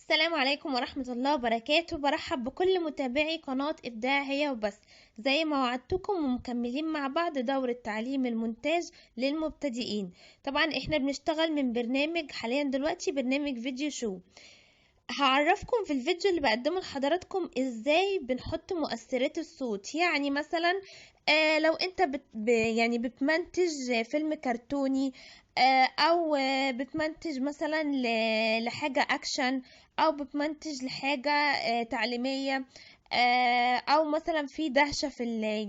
السلام عليكم ورحمة الله وبركاته. برحب بكل متابعي قناة إبداع هي وبس. زي ما وعدتكم ومكملين مع بعض دورة تعليم المونتاج للمبتدئين. طبعا احنا بنشتغل من برنامج حاليا دلوقتي برنامج فيديو شو. هعرفكم في الفيديو اللي بقدمه لحضراتكم ازاي بنحط مؤثرات الصوت. يعني مثلا لو انت يعني بتمنتج فيلم كرتوني، او بتمنتج مثلا لحاجة اكشن، او بتمنتج لحاجة تعليمية، او مثلا في دهشة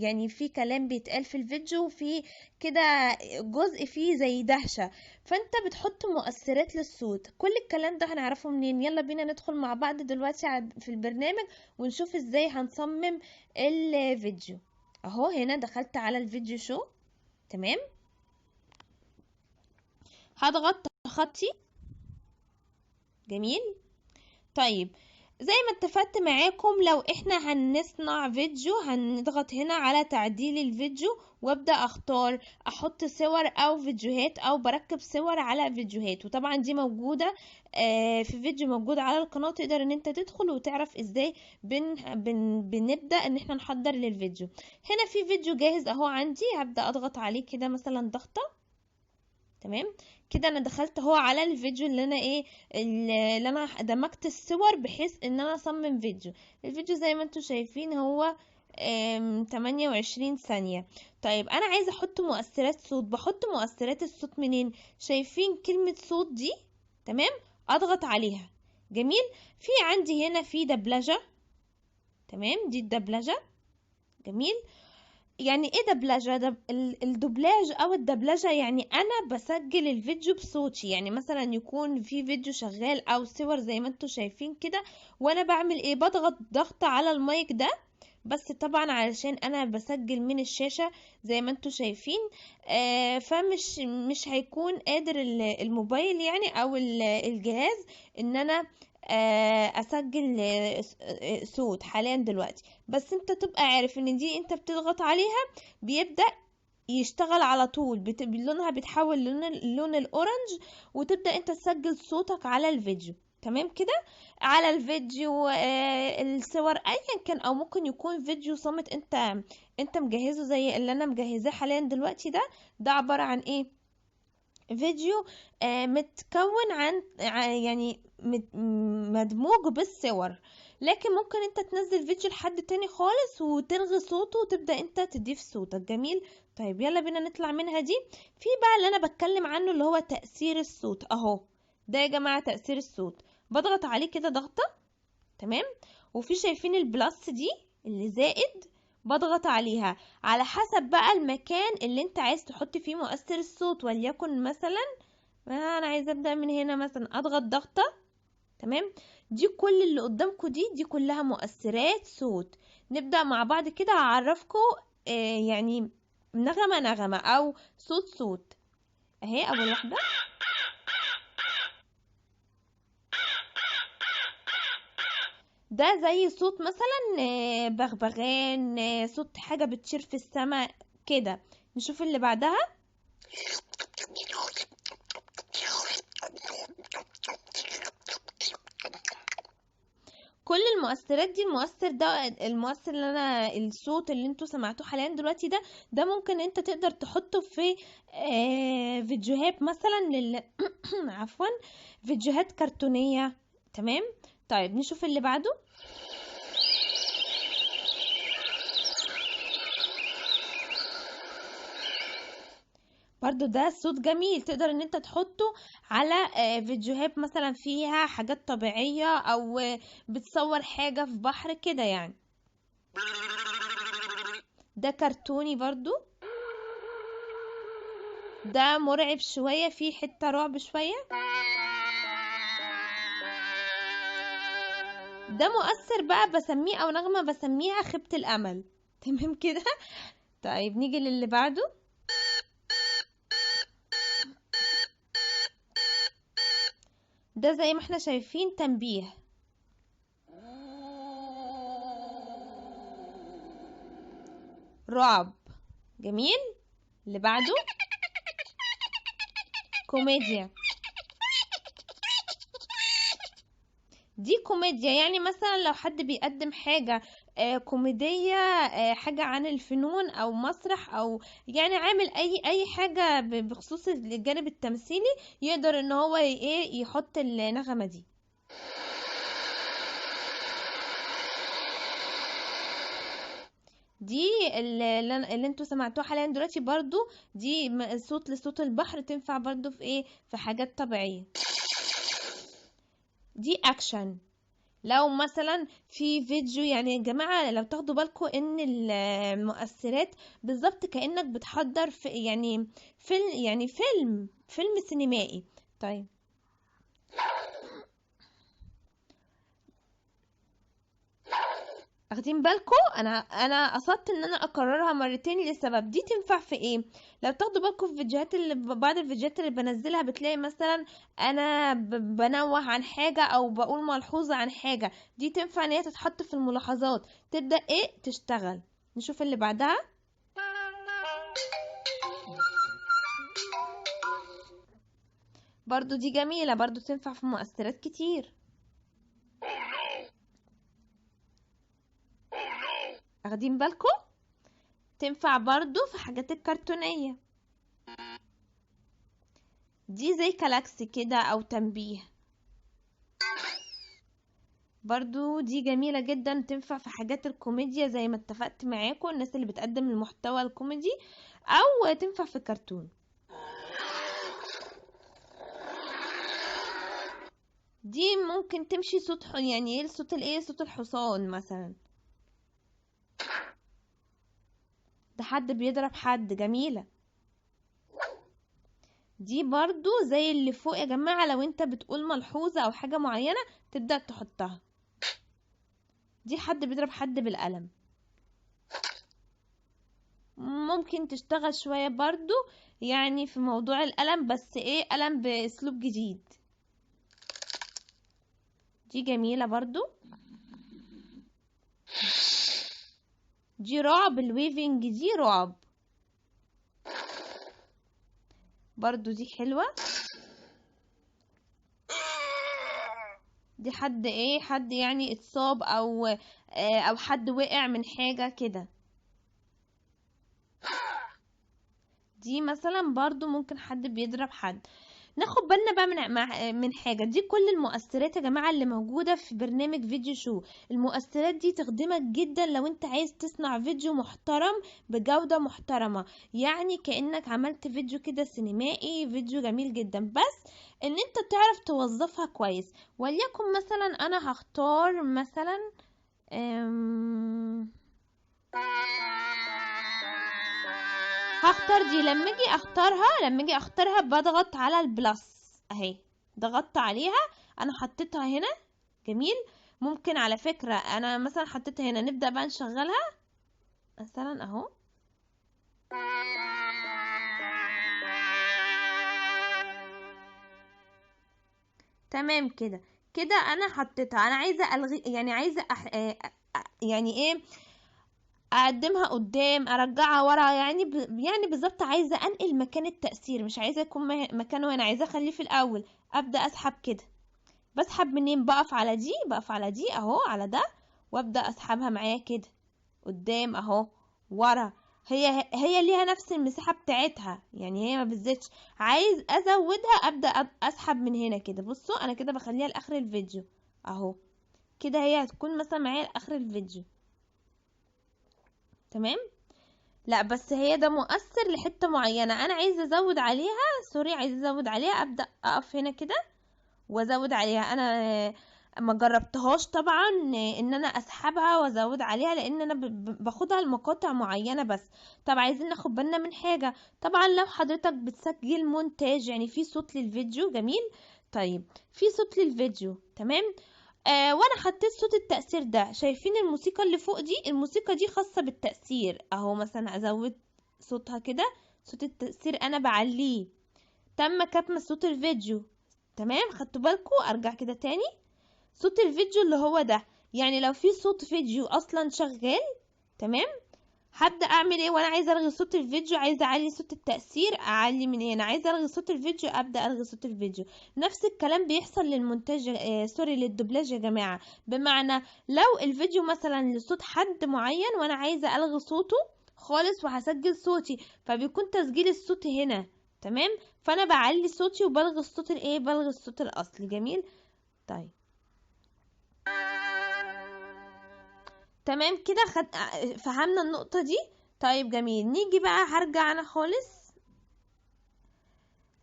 يعني في كلام بيتقال في الفيديو، في كده جزء فيه زي دهشة، فانت بتحط مؤثرات للصوت. كل الكلام ده هنعرفه منين؟ يلا بينا ندخل مع بعض دلوقتي في البرنامج ونشوف ازاي هنصمم الفيديو. اهو هنا دخلت على الفيديو شو. تمام، هضغط خطي. جميل. طيب، زي ما اتفقت معاكم، لو احنا هنصنع فيديو هنضغط هنا على تعديل الفيديو وابدأ اختار احط صور او فيديوهات، او بركب صور على فيديوهات. وطبعا دي موجودة في فيديو موجود على القناة، تقدر ان انت تدخل وتعرف ازاي بنبدأ ان احنا نحضر للفيديو. هنا في فيديو جاهز اهو عندي، هبدأ اضغط عليه كده مثلا ضغطة. تمام كده انا دخلت اهو على الفيديو اللي انا اللي انا دمجت الصور بحيث ان انا اصمم فيديو. الفيديو زي ما انتم شايفين هو 28 ثانية. طيب انا عايزة احط مؤثرات صوت. بحط مؤثرات الصوت منين؟ شايفين كلمة صوت دي؟ تمام، اضغط عليها. جميل. في عندي هنا في دبلجة. تمام، دي الدبلجة. جميل. يعني ايه دبلجة؟ الدبلاج او الدبلجة يعني انا بسجل الفيديو بصوتي. يعني مثلا يكون في فيديو شغال او صور زي ما انتم شايفين كده، وانا بعمل ايه؟ بضغط ضغط على المايك ده، بس طبعا علشان انا بسجل من الشاشة زي ما انتم شايفين، فمش هيكون قادر الموبايل يعني او الجهاز ان انا اسجل صوت حاليا دلوقتي. بس انت تبقى عارف ان دي انت بتضغط عليها بيبدأ يشتغل على طول، لونها بيتحول للون الاورنج، وتبدأ انت تسجل صوتك على الفيديو. تمام كده. على الفيديو الصور ايا كان، او ممكن يكون فيديو صامت انت مجهزه زي اللي انا مجهزاه حاليا دلوقتي ده. ده عبارة عن ايه؟ فيديو متكون يعني مدموج بالصور. لكن ممكن انت تنزل فيديو لحد تاني خالص وتلغي صوته وتبدأ انت تضيف صوتك. جميل. طيب يلا بينا نطلع منها دي. في بقى اللي انا بتكلم عنه اللي هو تأثير الصوت اهو. ده يا جماعة تأثير الصوت. بضغط عليه كده ضغطة. تمام. وفي شايفين البلس دي اللي زائد؟ بضغط عليها على حسب بقى المكان اللي انت عايز تحط فيه مؤثر الصوت. وليكن مثلا انا عايزه ابدا من هنا، مثلا اضغط ضغطه. تمام. دي كل اللي قدامكم دي كلها مؤثرات صوت. نبدا مع بعض كده اعرفكم يعني نغمه نغمه او صوت صوت. اهي اول واحده. ده زي صوت مثلا بغبغان، صوت حاجه بتطير في السماء كده. نشوف اللي بعدها. كل المؤثرات دي، المؤثر اللي انا الصوت اللي انتوا سمعتوه حاليا دلوقتي ده ممكن انت تقدر تحطه في فيديوهات مثلا عفوا، فيديوهات كرتونية. تمام. طيب نشوف اللي بعده. برضو ده صوت جميل، تقدر ان انت تحطه على فيديوهات مثلا فيها حاجات طبيعية، او بتصور حاجة في بحر كده يعني. ده كرتوني برضو. ده مرعب شوية، فيه حتة رعب شوية. ده مؤثر بقى بسميه، او نغمة بسميها خيبة الامل. تمام كده. طيب نيجي للي بعده. ده زي ما احنا شايفين تنبيه، رعب. جميل. اللي بعده كوميديا. دي كوميديا، يعني مثلا لو حد بيقدم حاجة كوميدية، حاجة عن الفنون او مسرح، او يعني عامل اي حاجة بخصوص الجانب التمثيلي، يقدر ان هو ايه يحط النغمة دي. دي اللي انتوا سمعتوها حاليا دلوقتي برضو، دي صوت لصوت البحر، تنفع برضو في ايه، في حاجات طبيعية. دي اكشن. لو مثلا في فيديو، يعني يا جماعة لو تاخدوا بالكم ان المؤثرات بالظبط كأنك بتحضر في يعني فيلم، يعني فيلم سينمائي. طيب، واخدين بالكم؟ انا قصدت ان انا اكررها مرتين لسبب. دي تنفع في ايه؟ لو تاخدوا بالكم في فيديوهات، اللي بعض الفيديوهات اللي بنزلها بتلاقي مثلا انا بنوه عن حاجة او بقول ملحوظة عن حاجة، دي تنفع ان هي تتحط في الملاحظات، تبدأ ايه تشتغل. نشوف اللي بعدها. برضو دي جميلة، برضو تنفع في مؤثرات كتير. واخدين بالكم؟ تنفع برضو في حاجات الكرتونية. دي زي كلاكس كده او تنبيه. برضو دي جميلة جدا، تنفع في حاجات الكوميديا زي ما اتفقت معاكم، الناس اللي بتقدم المحتوى الكوميدي، او تنفع في كرتون. دي ممكن تمشي صوت يعني ايه صوت الايه، صوت الحصان مثلا، ده حد بيضرب حد، جميلة. دي برضو زي اللي فوق يا جماعة، لو انت بتقول ملحوظة او حاجة معينة تبدأ تحطها. دي حد بيضرب حد بالقلم. ممكن تشتغل شوية برضو يعني في موضوع القلم، بس ايه، قلم باسلوب جديد. دي جميلة برضو. دي رعب، الويفنج دي رعب، برضو دي حلوة. دي حد ايه، حد يعني اتصاب او حد وقع من حاجة كده. دي مثلا برضو ممكن حد بيضرب حد. ناخد بالنا بقى من حاجة، دي كل المؤثرات يا جماعة اللي موجودة في برنامج فيديو شو. المؤثرات دي تخدمك جدا لو انت عايز تصنع فيديو محترم بجودة محترمة، يعني كأنك عملت فيديو كده سينمائي، فيديو جميل جدا، بس ان انت تعرف توظفها كويس. وليكن مثلا انا هختار مثلا أم... هختار دي. لما اجي اختارها بضغط على البلس اهي، ضغطت عليها، انا حطيتها هنا. جميل. ممكن على فكرة انا مثلا حطيتها هنا، نبدأ بقى نشغلها مثلا اهو. تمام كده. كده انا حطيتها، انا عايزة الغي، يعني عايزة يعني ايه، اقدمها قدام، ارجعها ورا، يعني يعني بالظبط عايزة انقل مكان التأثير، مش عايزة يكون مكانه هنا، عايزة اخليه في الاول. ابدأ اسحب كده. بسحب منين؟ بقف على دي اهو، على ده، وابدا اسحبها معايا كده قدام اهو، ورا. هي ليها نفس المساحه بتاعتها، يعني هي ما بتزيدش. عايز ازودها، ابدا اسحب من هنا كده. بصوا انا كده بخليها لاخر الفيديو اهو، كده هي هتكون مثلا معايا لاخر الفيديو. تمام. لا بس هي ده مؤثر لحته معينه، انا عايزه ازود عليها، سوري، عايزه ازود عليها، ابدا اقف هنا كده وازود عليها. انا ما جربتهاش طبعا ان انا اسحبها وازود عليها، لان انا باخدها لمقاطع معينة بس. طب عايزين ناخد بالنا من حاجة، طبعا لو حضرتك بتسجل مونتاج يعني في صوت للفيديو، جميل. طيب في صوت للفيديو، تمام. وانا حطيت صوت التأثير ده، شايفين الموسيقى اللي فوق دي؟ الموسيقى دي خاصة بالتأثير اهو، مثلا ازود صوتها كده، صوت التأثير انا بعليه. تم كتم صوت الفيديو. تمام، خدتوا بالكم؟ ارجع كده تاني. صوت الفيديو اللي هو ده، يعني لو في صوت فيديو اصلا شغال، تمام، هبدأ اعمل ايه وانا عايزة الغي صوت الفيديو، عايزة اعلي صوت التأثير اعلي من هنا، عايزة الغي صوت الفيديو ابدأ الغي صوت الفيديو. نفس الكلام بيحصل للمونتاج سوري للدوبلاج يا جماعة. بمعنى لو الفيديو مثلا لصوت حد معين وانا عايزة الغي صوته خالص وهسجل صوتي، فبيكون تسجيل الصوت هنا، تمام، فانا بعلي صوتي وبلغي الصوت الايه، بلغي الصوت الاصلي. جميل. طيب تمام كده فهمنا النقطة دي. طيب جميل، نيجي بقى هرجع انا خالص.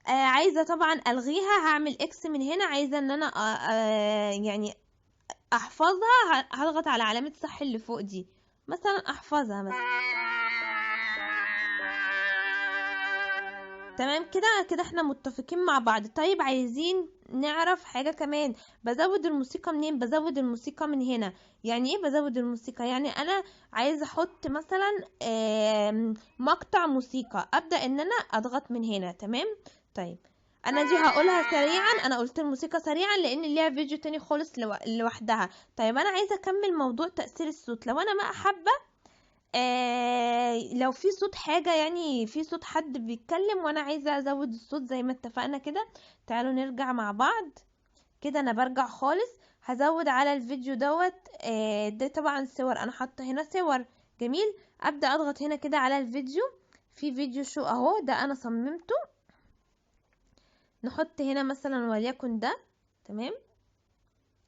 عايزة طبعا الغيها، هعمل اكس من هنا، عايزة ان انا يعني احفظها، هضغط على علامة صح اللي فوق دي مثلا، احفظها مثلا. تمام كده احنا متفقين مع بعض. طيب عايزين نعرف حاجة كمان، بزود الموسيقى منين؟ بزود الموسيقى من هنا. يعني ايه بزود الموسيقى؟ يعني انا عايزة احط مثلا مقطع موسيقى، ابدأ ان انا اضغط من هنا. تمام. طيب انا دي هقولها سريعا، انا قلت الموسيقى سريعا لان ليها فيديو تاني خالص لوحدها. طيب انا عايزة اكمل موضوع تأثير الصوت. لو انا ما حابة لو في صوت حاجة، يعني في صوت حد بيتكلم وانا عايزة ازود الصوت زي ما اتفقنا كده. تعالوا نرجع مع بعض كده. انا برجع خالص، هزود على الفيديو دوت. ده طبعا صور، انا حاطه هنا صور. جميل. ابدأ اضغط هنا كده على الفيديو، في فيديو شو اهو، ده انا صممته. نحط هنا مثلا وليكن ده. تمام.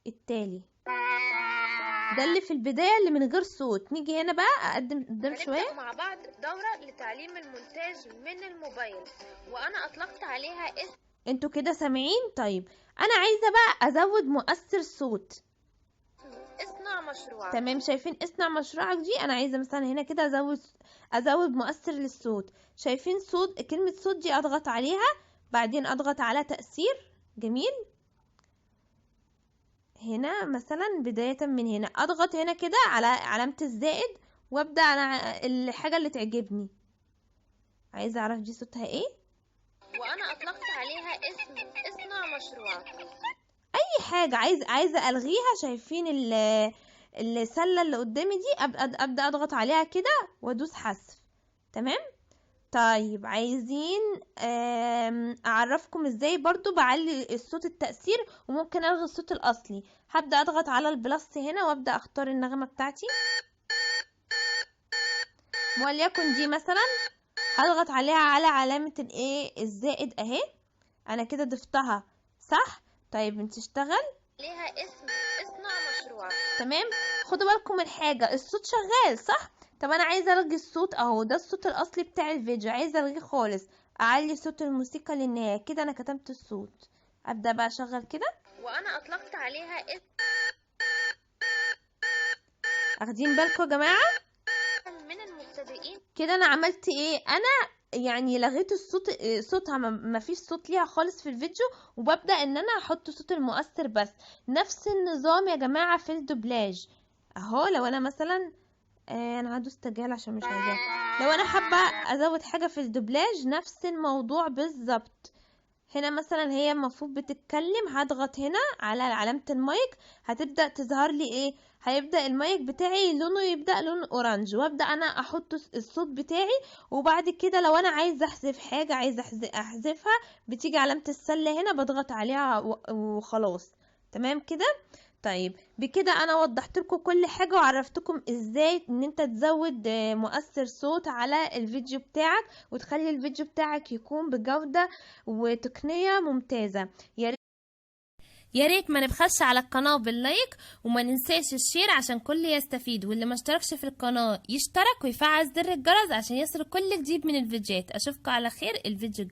التالي ده اللي في البداية اللي من غير صوت. نيجي هنا بقى اقدم قدام شوية. هنبدأ مع بعض دورة لتعليم المونتاج من الموبايل، وانا اطلقت عليها اسم. انتوا كده سامعين؟ طيب انا عايزة بقى ازود مؤثر صوت. اصنع مشروع. تمام، شايفين اصنع مشروعك دي؟ انا عايزة مثلا هنا كده ازود مؤثر للصوت. شايفين صوت، كلمة صوت دي اضغط عليها، بعدين اضغط على تأثير. جميل. هنا مثلا بداية من هنا اضغط هنا كده على علامة الزائد، وابدأ انا الحاجة اللي تعجبني. عايزة اعرف دي صوتها ايه. وانا اطلقت عليها اسم اصنع مشروع. اي حاجة عايزة الغيها. شايفين السلة اللي قدامي دي، ابدأ اضغط عليها كده وادوس حذف. تمام. طيب عايزين اعرفكم ازاي برضو بعلي الصوت التأثير وممكن الغي الصوت الاصلي. هبدأ اضغط على البلس هنا وابدأ اختار النغمة بتاعتي، وليكن دي مثلا. هضغط عليها على علامة الايه الزائد اهي، انا كده ضفتها صح. طيب انت اشتغل عليها اسم اصنع مشروع. تمام. خدوا بالكم من حاجة، الصوت شغال صح. طب انا عايزة الغي الصوت اهو، ده الصوت الاصلي بتاع الفيديو، عايزة الغيه خالص. اعلي صوت الموسيقى للنهاية كده. انا كتمت الصوت، ابدأ بقى اشغل كده. وانا اطلقت عليها اسم. اخدين بالكم يا جماعة؟ من المبتدئين. كده انا عملت ايه؟ انا يعني لغيت الصوت، صوتها ما فيش صوت ليها خالص في الفيديو، وببدأ ان انا احط صوت المؤثر بس. نفس النظام يا جماعة في الدوبلاج اهو. لو انا مثلا انا هدوس تجاهل عشان مش عايزاه. لو انا حابة ازود حاجة في الدوبلاج نفس الموضوع بالظبط. هنا مثلا هي المفروض بتتكلم، هضغط هنا على علامة المايك، هتبدأ تظهر لي ايه، هيبدأ المايك بتاعي لونه يبدأ لون اورنج، وابدأ انا احط الصوت بتاعي. وبعد كده لو انا عايزة احذف حاجة، عايزة احذفها، بتيجي علامة السلة هنا بضغط عليها وخلاص. تمام كده. طيب بكده انا وضحت لكم كل حاجة وعرفتكم ازاي ان انت تزود مؤثر صوت على الفيديو بتاعك وتخلي الفيديو بتاعك يكون بجودة وتقنية ممتازة. يا ريت ما نبخلش على القناة باللايك، وما ننساش الشير عشان كل يستفيد، واللي ما اشتركش في القناة يشترك ويفعل زر الجرس عشان يصل كل جديد من الفيديوهات. اشوفكم على خير الفيديو